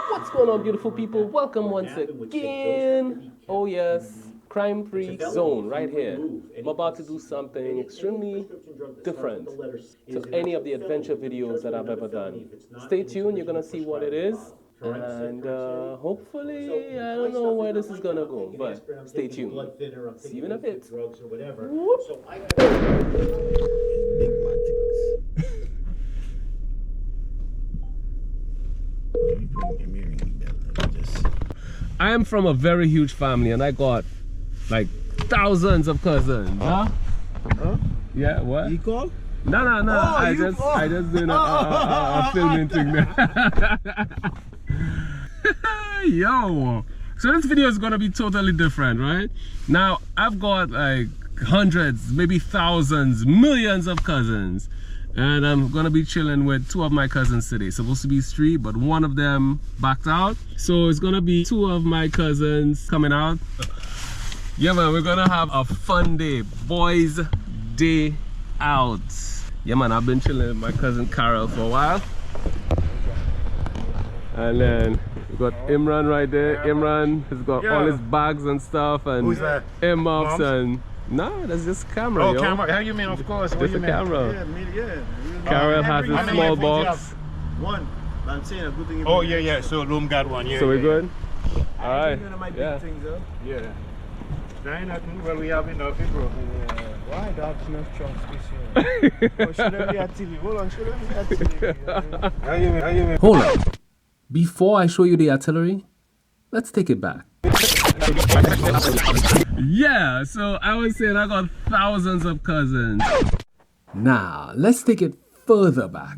What's going on, beautiful people? Welcome once again. Oh yes, crime-free zone right here. I'm about to do something extremely different to any of the adventure videos that I've ever done. Stay tuned, you're gonna see what it is. And hopefully, I don't know where this is gonna go, but stay tuned. See you in a bit. Whoop. I am from a very huge family and I got like thousands of cousins. Huh? Yeah, what? You call? No. Oh, I just doing a filming thing there. Yo. So this video is gonna be totally different, right? Now I've got like hundreds, maybe thousands, millions of cousins. And I'm gonna be chilling with two of my cousins today. Supposed to be three, but one of them backed out. So it's gonna be two of my cousins coming out. Yeah man, we're gonna have a fun day. Boys day out. Yeah man, I've been chilling with my cousin Carol for a while. And then we got Imran right there. Imran has got all his bags and stuff, and who's that? earmuffs and no, that's just camera. Oh, yo. camera. How you mean? Of course. Just a camera. Yeah. Carol has a small box. One. I'm saying a good thing. Oh yeah. So Loom got one. Yeah. So we're yeah. good. All right. One of my big Yeah. things, though. Yeah. There ain't nothing. Well, we have enough, bro. Why dogs enough chunks this year? Oh, should I be at TV? Hold on, should I be at TV? How you mean? Hold up. Before I show you the artillery, let's take it back. Yeah, so I was saying I got thousands of cousins. Now, let's take it further back.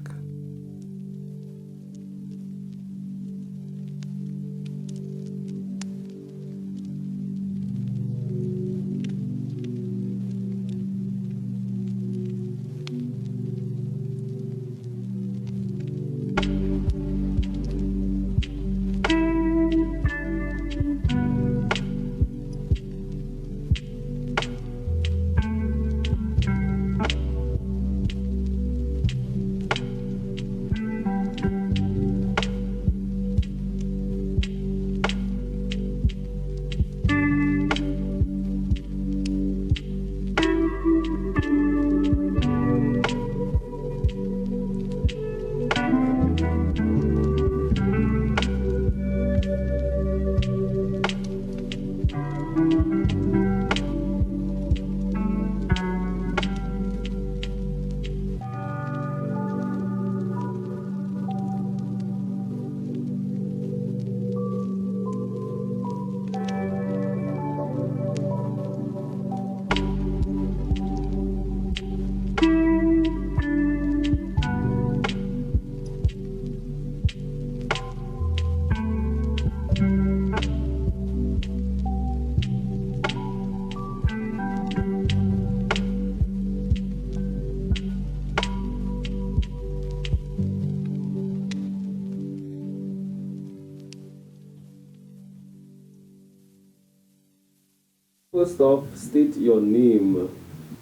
First off, state your name.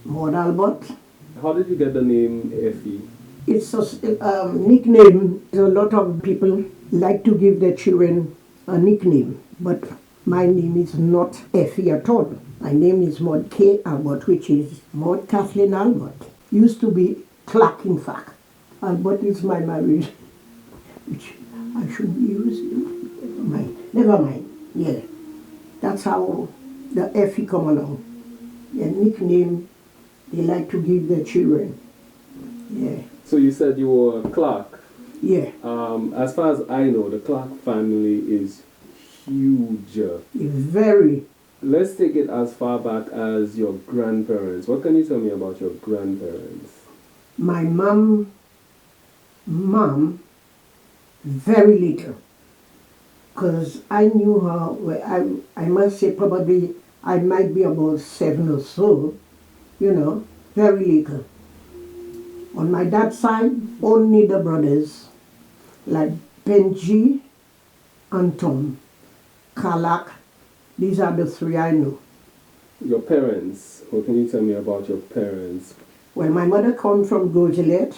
Maud Albert. How did you get the name Effie? It's a nickname. A lot of people like to give their children a nickname, but my name is not Effie at all. My name is Maud K. Albert, which is Maud Kathleen Albert. Used to be Clark, in fact. Albert is my marriage, which I should be using. Never mind. Yeah. That's how the Effie come along. The nickname they like to give their children. Yeah. So you said you were Clark. Yeah. As far as I know, the Clark family is huge. Very. Let's take it as far back as your grandparents. What can you tell me about your grandparents? My mom, very little. Because I knew her, well, I must say probably I might be about 7 or so, very little. On my dad's side, only the brothers, like Benji and Tom, Kalak. These are the three I know. Your parents, what can you tell me about your parents? Well, my mother come from Gojilette.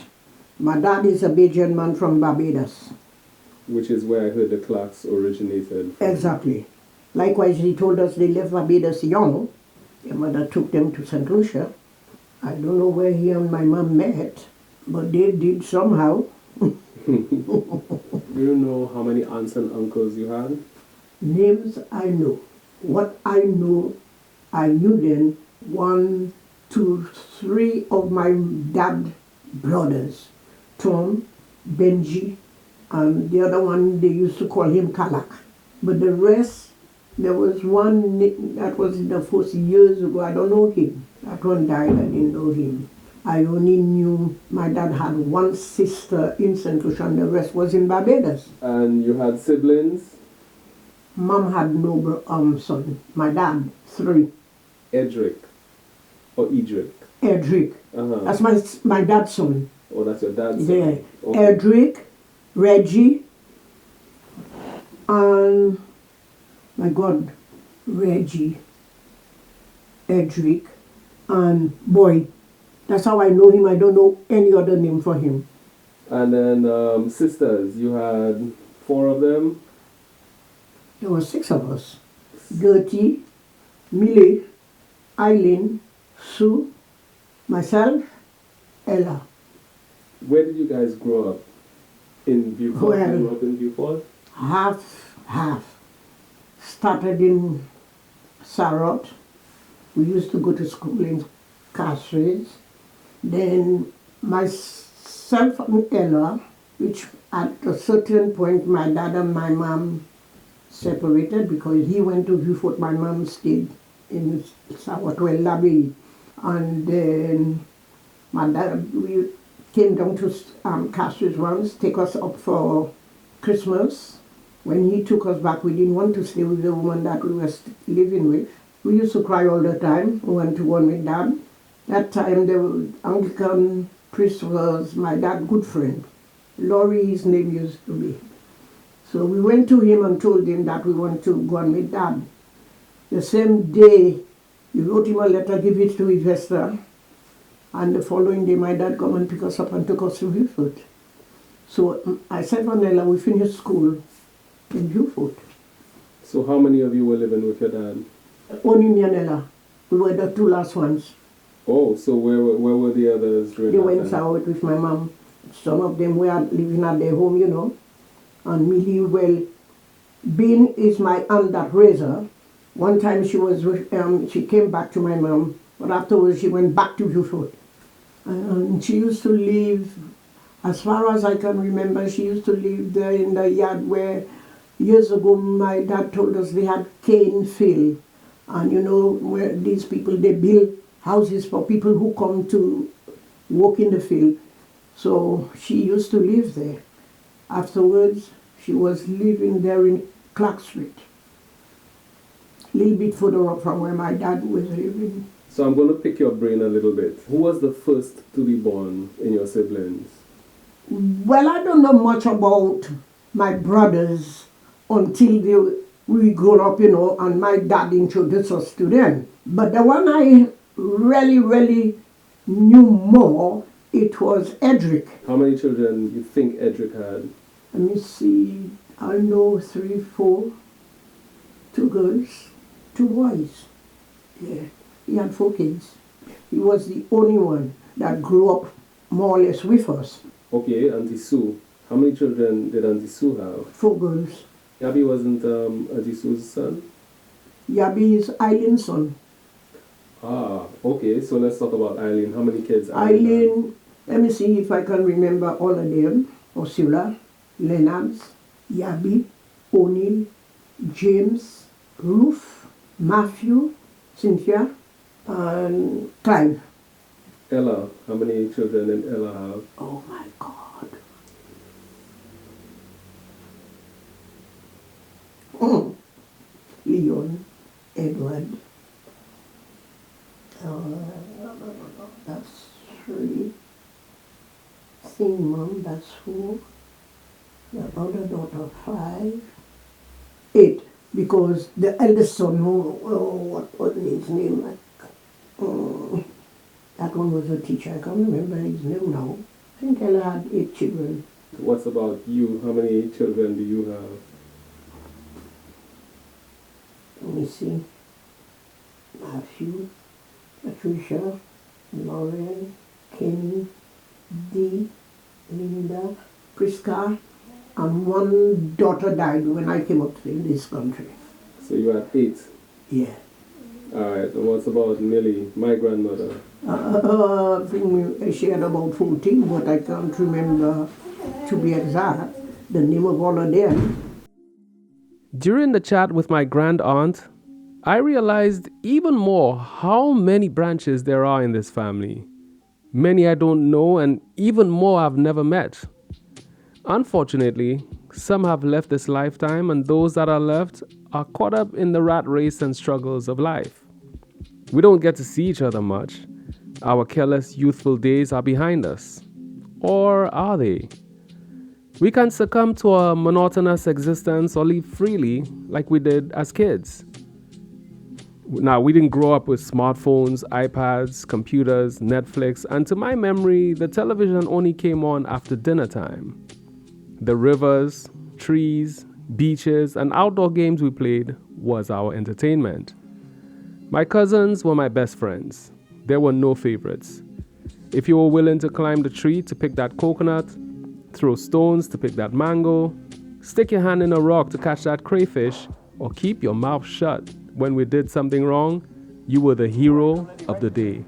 My dad is a Bajan man from Barbados. Which is where I heard the Clarks originated from. Exactly. Likewise, he told us they left Barbados young. Their mother took them to St. Lucia. I don't know where he and my mom met, but they did somehow. Do you know how many aunts and uncles you had? Names I know. What I know, I knew then 1, 2, 3 of my dad brothers. Tom, Benji, and the other one, they used to call him Kalak. But the rest, there was one that was in the first years ago, I don't know him. That one died, I didn't know him. I only knew my dad had one sister in St. Lucia and the rest was in Barbados. And you had siblings? Mom had no son. My dad, 3. Edric or Edric? Edric. That's my dad's son. Oh, that's your dad's Yeah. son? Okay. Edric, Reggie, and my God, Reggie, Edric, and Boy. That's how I know him. I don't know any other name for him. And then sisters, you had 4 of them? There were 6 of us. Gertie, Millie, Eileen, Sue, myself, Ella. Where did you guys grow up? In Beaufort? Well, you grew up in Beaufort? Half. Started in Sarot. We used to go to school in Castries. Then myself and Ella, which at a certain point my dad and my mom separated because he went to Beaufort, my mom stayed in Sarot, Labby. And then my dad, we came down to Castries once, take us up for Christmas. When he took us back, we didn't want to stay with the woman that we were living with. We used to cry all the time. We went to one with Dad. That time, the Anglican priest was my dad's good friend. Laurie, his name used to be. So we went to him and told him that we want to go and meet Dad. The same day, we wrote him a letter, give it to Investor. And the following day, my dad come and pick us up and took us to Beaufort. So I said, Vanilla, we finished school in Beaufort. So how many of you were living with your dad? Only me and Ella. We were the 2 last ones. Oh, so where were the others during They that went time? out with my mom. Some of them were living at their home, you know. And Millie, well, Bean is my aunt that raised her. One time she was with, she came back to my mom, but afterwards she went back to Beaufort. And she used to live, as far as I can remember, she used to live there in the yard where years ago my dad told us they had cane field. And you know, where these people, they build houses for people who come to work in the field. So she used to live there. Afterwards, she was living there in Clark Street, a little bit further up from where my dad was living. So I'm going to pick your brain a little bit. Who was the first to be born in your siblings? Well, I don't know much about my brothers until we grew up, you know, and my dad introduced us to them. But the one I really knew more, it was Edric. How many children you think Edric had? Let me see, I know 3, 4, 2 girls, 2 boys. Yeah, he had 4 kids. He was the only one that grew up more or less with us. Okay, Auntie Sue. How many children did Auntie Sue have? 4 girls. Yabi wasn't Auntie Sue's son? Yabi is Eileen's son. Ah, okay, so let's talk about Eileen. How many kids Eileen, let me see if I can remember all of them. Ursula, Leonard's, Yabi, O'Neill, James, Ruth, Matthew, Cynthia, and Clive. Ella, how many children did Ella have? Oh my God. Leon, Edward, that's 3. Mom, that's 4. The other daughter, 5. 8, because the eldest son, what was his name? That one was a teacher. I can't remember his name now. I think I had 8 children. What's about you? How many children do you have? Let me see. Matthew, Patricia, Lauren, Kenny, Dee, Linda, Priska, and one daughter died when I came up to this country. So you had 8. Yeah. Alright, and what's about Millie, my grandmother? I think she had about 14, but I can't remember, to be exact, the name of all of them. During the chat with my grand aunt, I realized even more how many branches there are in this family. Many I don't know, and even more I've never met. Unfortunately, some have left this lifetime, and those that are left are caught up in the rat race and struggles of life. We don't get to see each other much. Our careless, youthful days are behind us. Or are they? We can succumb to a monotonous existence or live freely like we did as kids. Now, we didn't grow up with smartphones, iPads, computers, Netflix, and to my memory, the television only came on after dinner time. The rivers, trees, beaches, and outdoor games we played was our entertainment. My cousins were my best friends. There were no favorites. If you were willing to climb the tree to pick that coconut, throw stones to pick that mango, stick your hand in a rock to catch that crayfish, or keep your mouth shut when we did something wrong, you were the hero of the day.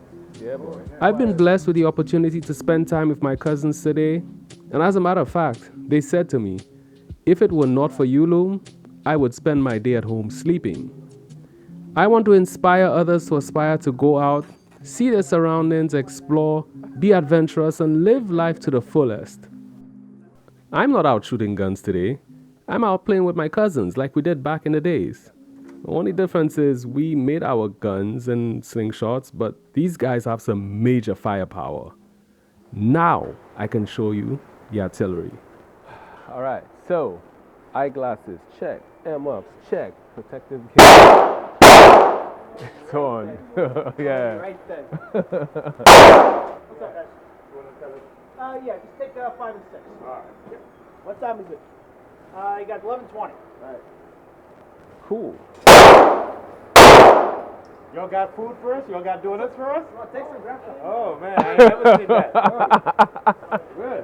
I've been blessed with the opportunity to spend time with my cousins today, and as a matter of fact, they said to me, if it were not for you, Loom, I would spend my day at home sleeping. I want to inspire others to aspire to go out, see their surroundings, explore, be adventurous, and live life to the fullest. I'm not out shooting guns today. I'm out playing with my cousins like we did back in the days. The only difference is we made our guns and slingshots, but these guys have some major firepower. Now I can show you the artillery. All right, so eyeglasses, check. M-ups, check. Protective gear. It's on. Yeah. Right then. What's up, guys? Yeah, just take 5 and 6. All right. Yep. What time is it? You got 11:20. All right. Cool. Y'all got food for us? Y'all got donuts for us? Well, take some grab some. Oh man, I ain't never seen that. Oh, good.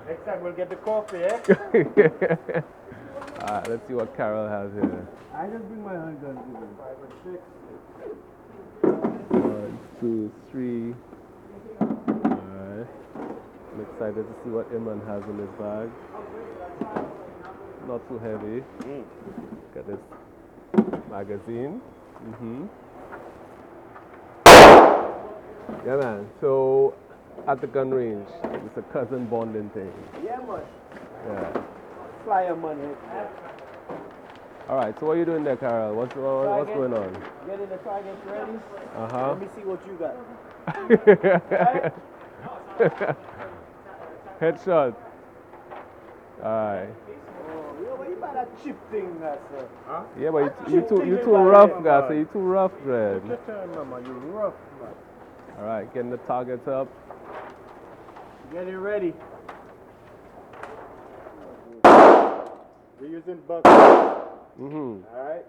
Next time we'll get the coffee, eh? Alright, let's see what Carol has here. I just bring my handgun. 5 and 6. 1, 2, 3. Alright. I'm excited to see what Imran has in his bag. Not too heavy. Got this magazine. Yeah, man. So, at the gun range, it's a cousin bonding thing. Yeah, man. Yeah. Flyer money. Alright, so what are you doing there, Carol? What's going on? Getting the targets ready. Uh-huh. Let me see what you got. Headshot. Alright. What you buy that chip thing, sir? Huh? Yeah, but you too rough, guys. So you too rough, Fred. Mama, you rough, man. Alright, getting the targets up. Get it ready. We're using buckets. Alright.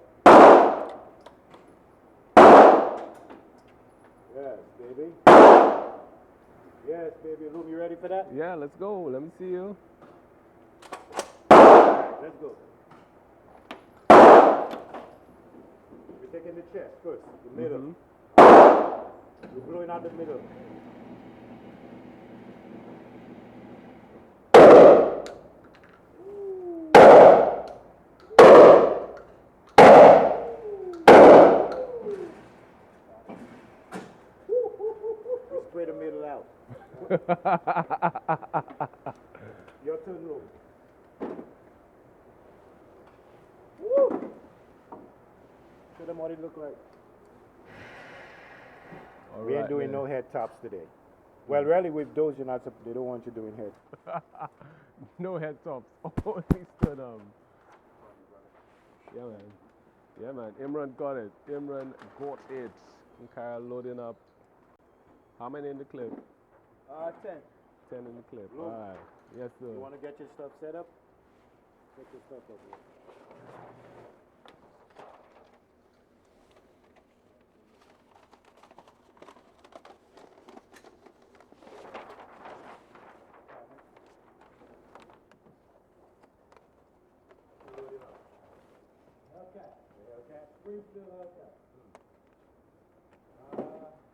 Yes, baby. Yes, baby. Loom, you ready for that? Yeah, let's go. Let me see you. Let's go. We're taking the chest first, the middle. We're blowing out the middle. We spray the middle out. Your turn, Loom. Woo! Show them what it look like. All We ain't right, doing man. no head tops today. Well, really, with those, you're not. They don't want you doing head. No head tops. Only stood Yeah, man. Yeah, man. Imran got it. Imran got it. And Carol loading up How many in the clip? 10. 10 in the clip. Look. All right. Yes, sir. You want to get your stuff set up? Get your stuff up here. Okay. Okay. Brief to okay.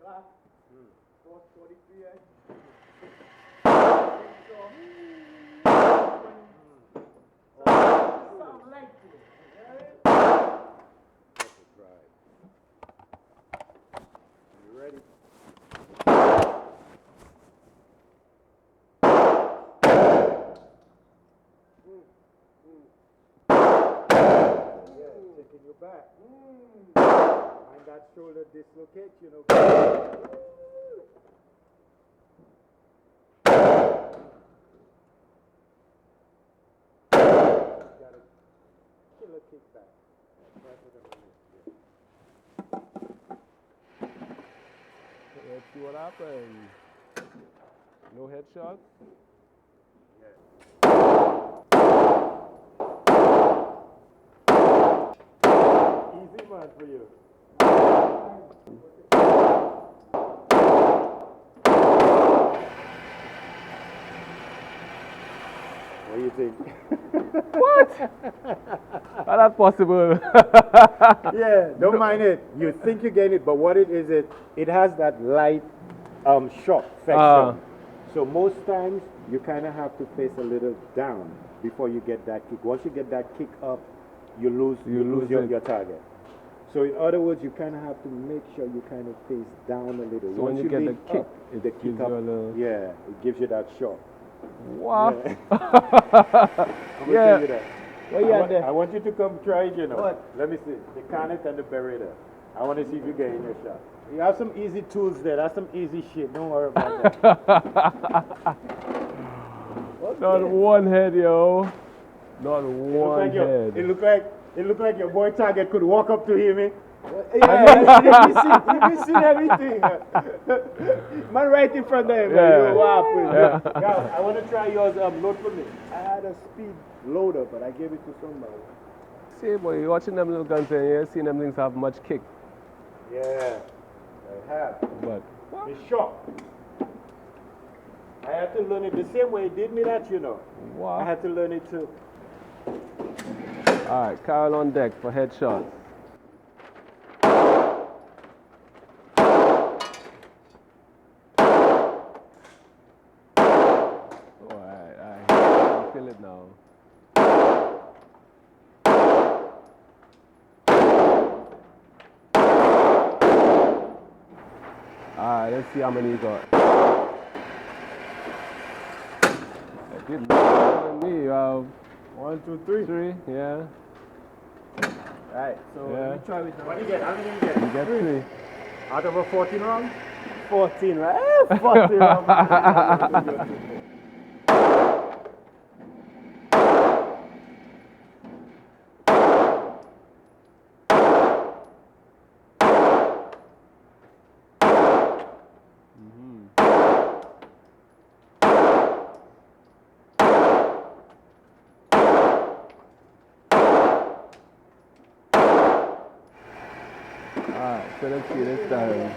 Glass. 443 edge. Sound light to it. Perfect, right. You ready? Yeah, taking you back. Mind that shoulder dislocate, you know. Got a killer kickback. Right with the release. Let's see what happens. No headshot. Easy man for you. What do you think? How that possible? Yeah, don't mind it. You think you get it, but what it is, it has that light shock section. So most times you kind of have to face a little down before you get that kick. Once you get that kick up, you lose lose your target. So in other words, you kind of have to make sure you kind of face down a little. So when Once you get the lean kick, up, it the gives kick up, you a little- yeah, it gives you that shock. Wow. Yeah. I'm gonna Yeah. tell you that. What you got there? I want you to come try it, you know. What? Let me see. The Canet and the Beretta. I want to see if you get in your shot. You have some easy tools there. That's some easy shit. Don't worry about that. Not one head, yo. Not It one look like head. it looked like your boy Target could walk up to him. Eh? Yeah, You seen everything. Man right in front of him. Yeah. You what happened? Yeah. Yeah, I want to try yours. Load for me. I had a speed loader, but I gave it to somebody. See, boy, you're watching them little guns and you're seeing them things have much kick. Yeah, I have. But It's shock. I had to learn it the same way it did me that, you know. wow. I had to learn it too. All right, Carol on deck for headshots. All right, I feel it now. All right, let's see how many you got. It did more than me. You have 1, 2, 3. 3, yeah. Alright, so Yeah. let me try with the What do you get? How many you get? You get 3. Out of a 14 round? 14, right? 14 round. Alright, so let's see this time.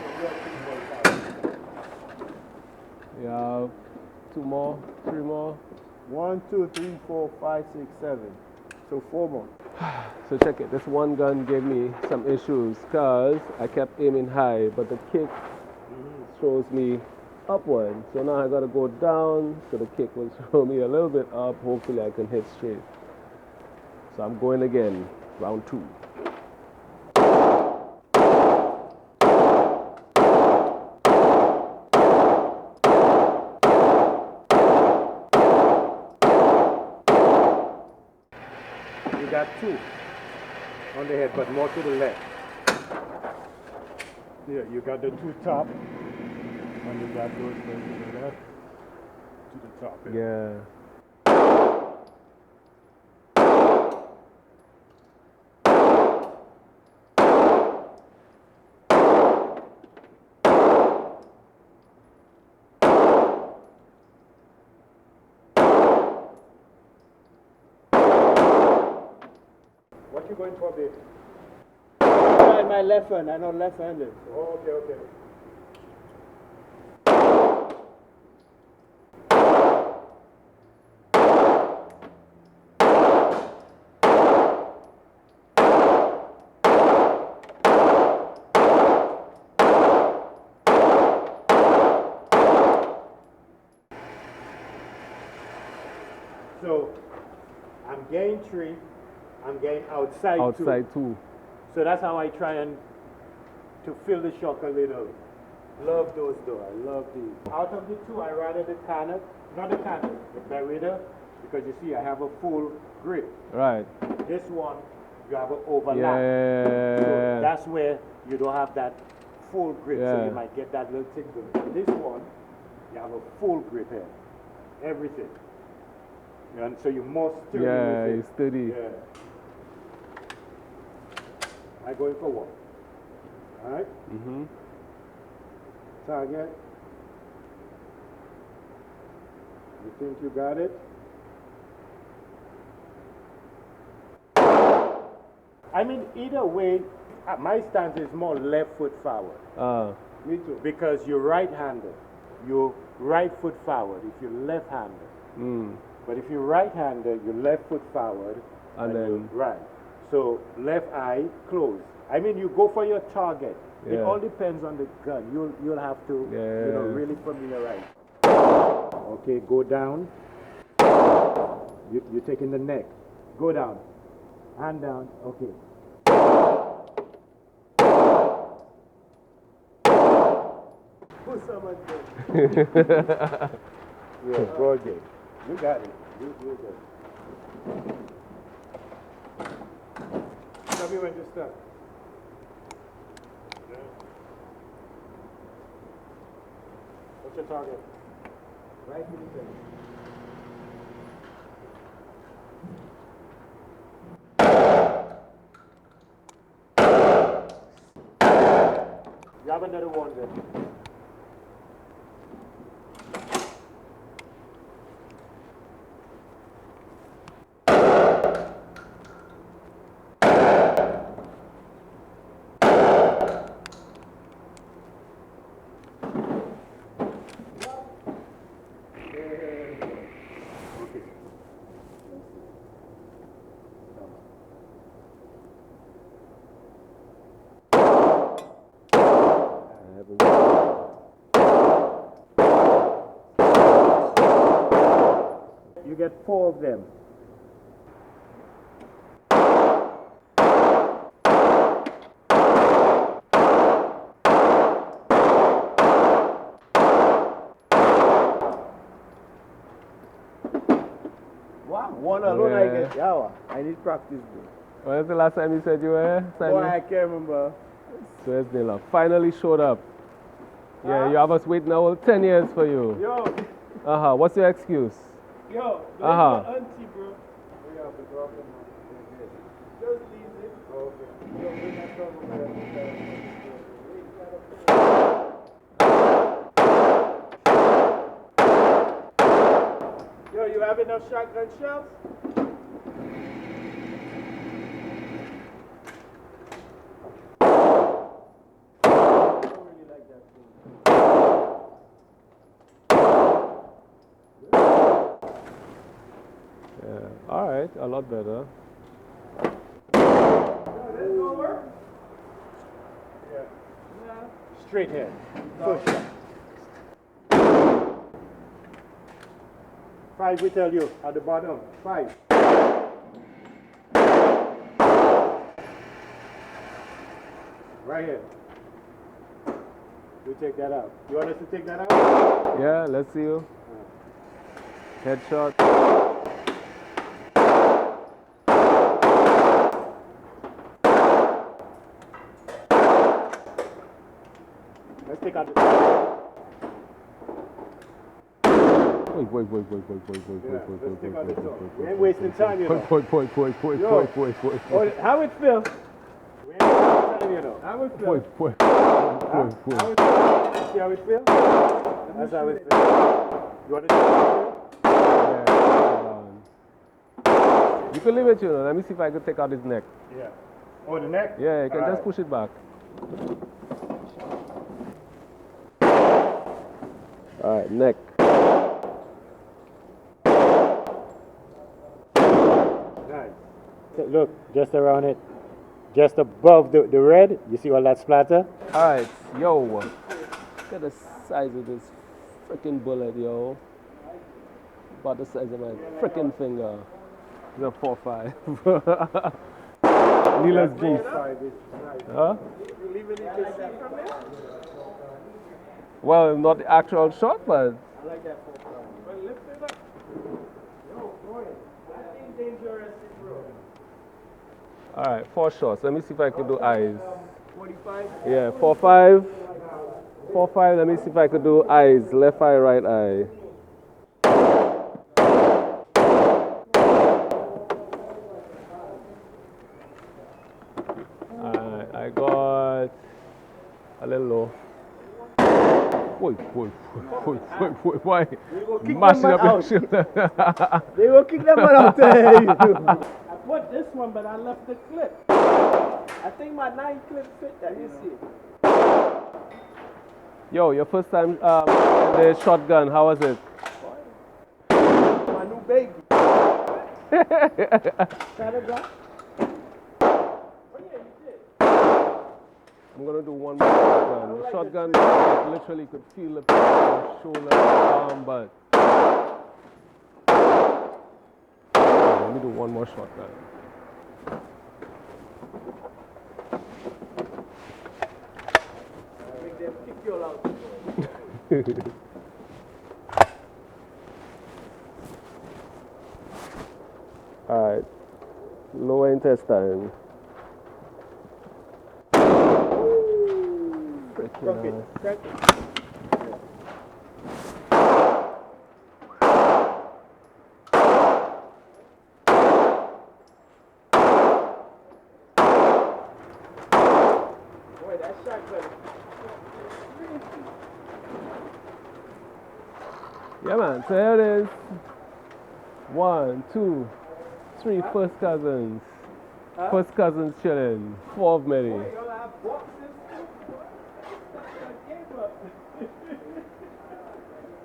You have 2 more, 3 more. 1, 2, 3, 4, 5, 6, 7. So 4 more. So check it, this one gun gave me some issues because I kept aiming high, but the kick throws me upward. So now I gotta go down, so the kick will throw me a little bit up. Hopefully I can hit straight. So I'm going again, round 2. You got 2 on the head, but more to the left. Yeah, you got the 2 top, and you got those to the left, to the top. Yeah. What you going for, babe? Try my left hand. I know left-handed. Oh, okay, okay. So, I'm getting 3, I'm getting outside 2. Outside too. So that's how I try and to fill the shock a little. Love those though, I love these. Out of the 2, I rather the Tanner, not the Tanner, the Beretta, because you see I have a full grip. Right. This one, you have an overlap. Yeah. So that's where you don't have that full grip, so Yeah. you might get that little thing going. This one, you have a full grip here. Everything. And so you're more sturdy. Yeah, with it. it's steady. Yeah. I going for 1. Alright? Mm-hmm. Target. You think you got it? I mean, either way, my stance is more left foot forward. Me too. Because you're right-handed. You're right foot forward if you're left-handed. But if you're right-handed, you're left foot forward And then- you're right. So left eye closed. I mean, you go for your target. It Yeah. all depends on the gun. You'll have to, you know, Yeah. really familiarize. Okay, go down. You're taking the neck. Go down. Hand down. Okay. Put someone there. Yeah, gorgeous. You got it. You got it. Tell me when to start. What's your target? Right in the center. You have another one there. You get 4 of them. Wow, one alone I Yeah. get. Yeah, I need practice, bro. When was the last time you said you were here? Boy, I can't remember. So it's Nila. Finally showed up. Yeah, you have us waiting now 10 years for you. Yo, What's your excuse? yo, Auntie, bro. We have to drop them. Just leave it. Okay. Yo, bring that dog over there. Yo, you have enough shotgun shells? I don't really like that thing. Yeah. All right, a lot better. Straight head. Push. 5 we tell you at the bottom. 5. Right here. You take that out. You want us to take that out? Yeah, let's see you. Headshot. Let's take out the. Wait. Yeah, let's take out the top. We ain't wasting time, you know. Wait. Oh, how it feel? We ain't wasting time, you know. How it feel? How it feel? See how it feel? That's how it feels. You want to do it? You can leave it, you know. Let me see if I can take out his neck. Yeah. Oh, the neck? Yeah, you can All just right. push it back. Alright, neck. Nice. So look, just around it, just above the red, you see all that splatter? Alright, yo. Look at the size of this freaking bullet, yo. About the size of my freaking finger. It's a 4.5. Needless beast. Huh? Well, not the actual shot, but. I like that 4.5. But lift it up. Yo, boy, that thing's dangerous, bro. Alright, 4 shots. Let me see if I can do eyes. 45. Yeah, 4.5. 4.5. Let me see if I could do eyes. Left eye, right eye. Alright, I got a little low. Wait, why? Mashing up your shoulder. They will kick them out there. I put this one, but I left the clip. I think my 9 clip fit that. You see. Yo, your first time in the shotgun, how was it? My new baby. Shadow block? Oh yeah, you did. I'm gonna do one more shotgun. The shotgun, I literally could feel the pain in my shoulder, arm, but let me do one more shotgun. Make them kick you out. Alright, lower intestine. Crack it. Crack it. Boy, that shotgun. Yeah, man, so here it is. 1, 2, 3 first cousins. First cousins chilling. 4 of many. Y'all have boxes.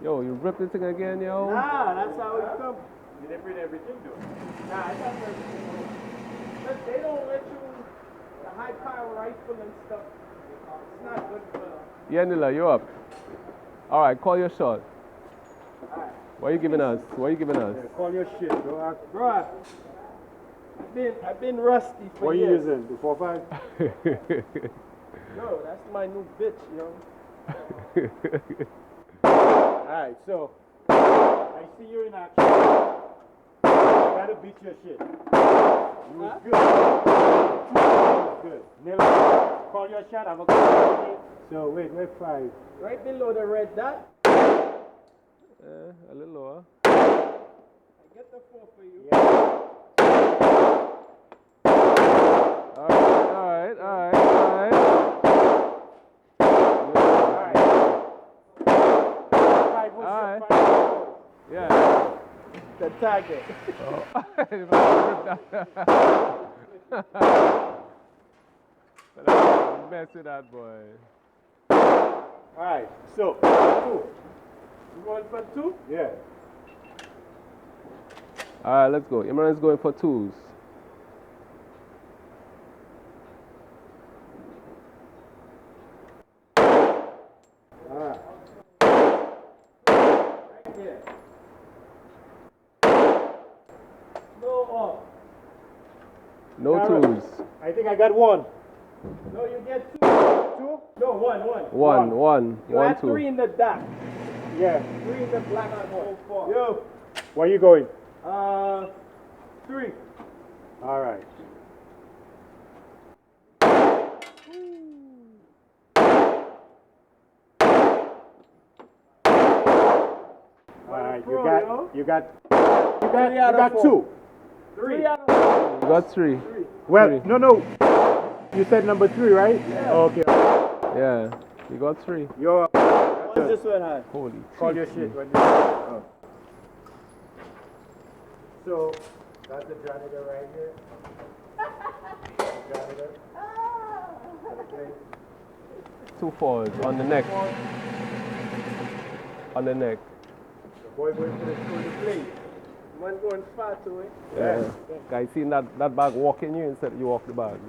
Yo, you ripped this thing again, yo? Nah, that's how it comes. You didn't bring everything, though. Nah, I got everything. But they don't let you, the high power rifle and stuff. It's not good for. Yeah, Nila, you're up. Alright, call your shot. What are you giving us? What are you giving us? Call your shit, bro. Bruh, I've been rusty for What are you years. using? The 4.5? Yo, that's my new bitch, yo. Alright, so I see you in action. I gotta beat your shit. You was good. You was good. Nila, call your shot. I'm gonna call your shit. So wait, 5. Right below the red dot, A little lower. I get the 4 for you. Yeah. Alright. Alright. 5 was Alright. your 5. Yeah. The target. Mess with that boy. Alright, so 2. You going for 2? Yeah. Alright, let's go. Imran's going for 2s. Alright. Right here. No off. No Alright. 2s. I think I got 1. No, you get 2. 2? No, 1. 1, You 1, had 2. 3 in the dark. Yeah. 3 in the black and 4. Yo. Where you going? 3. Alright. Alright, you got 2. 3 out of You got 3. Well, 3. no. You said number 3, right? Yeah. Okay. Yeah. You got 3. You're What's this one has? Holy call your shit. shit when you So That's the janitor right here. Janitor. Okay. 2 falls on the neck. On the neck. The boy going to the school to play. Man going far to it. Yeah. Guy, seen that bag walking you instead you walk the bag.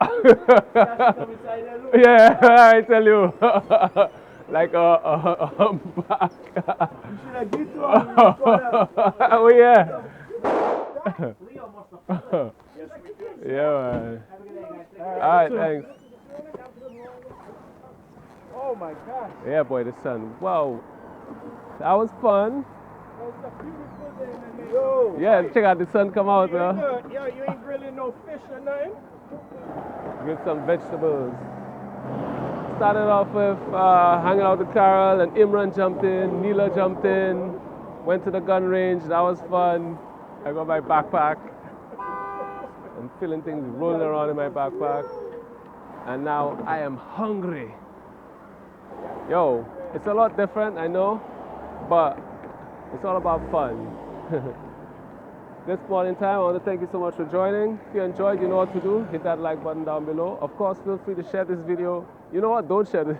Come inside there, look. Yeah, I tell you. Like a bag. You should have get to him. Oh yeah. Leo must have fallen. Yes, we do. Yeah, man. Have a good day, guys. Alright, thanks. Oh my gosh. Yeah, boy, the sun. Wow. That was fun. It's a beautiful day, man. Yo. Yeah, check out the sun come out, You ain't, huh? yo, you ain't grilling no fish or nothing? Get some vegetables. Started off with hanging out with Carol, and Imran jumped in, Neela jumped in, went to the gun range. That was fun. I got my backpack. I'm feeling things rolling around in my backpack. And now I am hungry. Yo, it's a lot different, I know, but it's all about fun. This point in time, I want to thank you so much for joining. If you enjoyed, you know what to do. Hit that like button down below. Of course, feel free to share this video. You know what? Don't share this.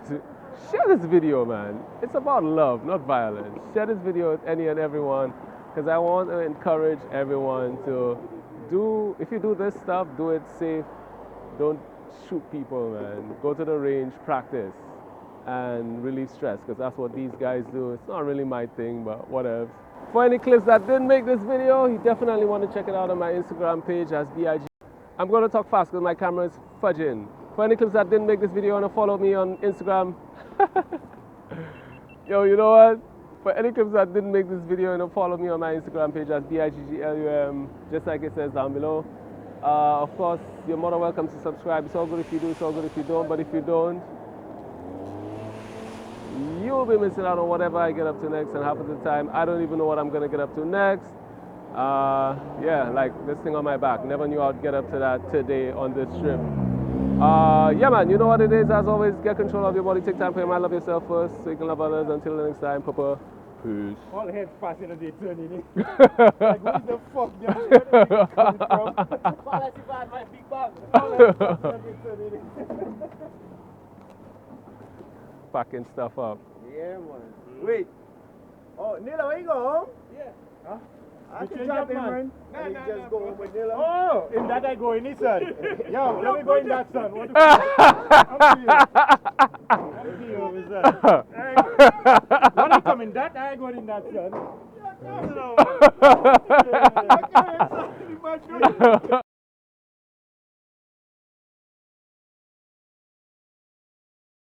Share this video, man. It's about love, not violence. Share this video with any and everyone, because I want to encourage everyone to do, if you do this stuff, do it safe. Don't shoot people, man. Go to the range, practice, and relieve stress, because that's what these guys do. It's not really my thing, but whatever. For any clips that didn't make this video, you definitely want to check it out on my Instagram page as BIG. I'm going to talk fast because my camera is fudging. For any clips that didn't make this video, want to follow me on Instagram. Yo, you know what? For any clips that didn't make this video, follow me on my Instagram page as BIGGLUM, just like it says down below. Of course, you're more than welcome to subscribe. It's all good if you do, it's all good if you don't, but if you don't, you'll be missing out on whatever I get up to next, and half of the time I don't even know what I'm gonna get up to next. Yeah, like this thing on my back. Never knew I'd get up to that today on this trip. Yeah, man, you know what it is. As always, get control of your body. Take time for your mind. Love yourself first so you can love others. Until the next time, Papa. Peace. All heads passing as they turn in it. Like, what the fuck? Where they coming from? All I see by my big bag. All heads passing as they turn in it. Packing stuff up. Yeah, man. Wait. Oh, Nila, where you go home? Yeah. Huh? I can drop him, man. And you just go home with Nila. Oh, in that I go in this son. Yo, let me go in that son. What the fuck? I'm see you over son. When I come in that, I ain't going in that son.